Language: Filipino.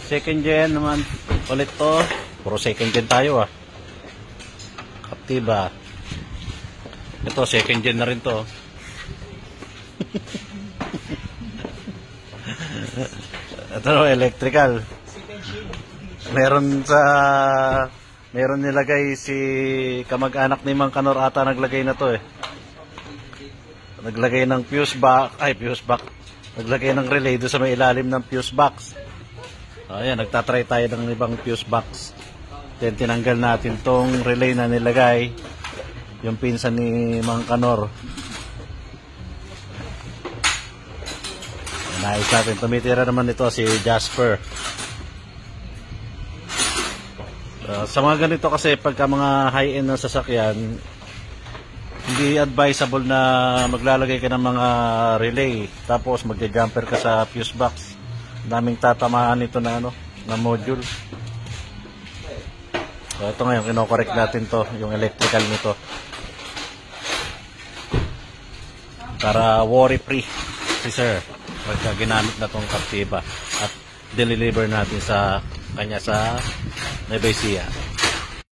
second gen naman ulit to. Puro second gen tayo ah. Captiva. Ito second gen na rin to. Ito electrical. Meron nilagay si kamag-anak ni Mang Kanor ata naglagay na to eh. Naglagay ng fuse box. Naglagay ng relay doon sa may ilalim ng fuse box. Ayan, nagtatry tayo ng ibang fuse box. Then tinanggal natin tong relay na nilagay. Yung pinsan ni Mang Kanor. Naayos natin. Tumitira naman ito si Jasper. Sa mga ganito kasi pagka mga high-end na sasakyan, hindi advisable na maglalagay ka ng mga relay tapos magja-jumper ka sa fuse box. Daming tatamaan ito na na module. So ito ngayon kino-correct natin to, yung electrical nito. Para worry-free si sir pagka ginamit na tong Captiva at deliver natin sa kanya sa Nueva Ecija.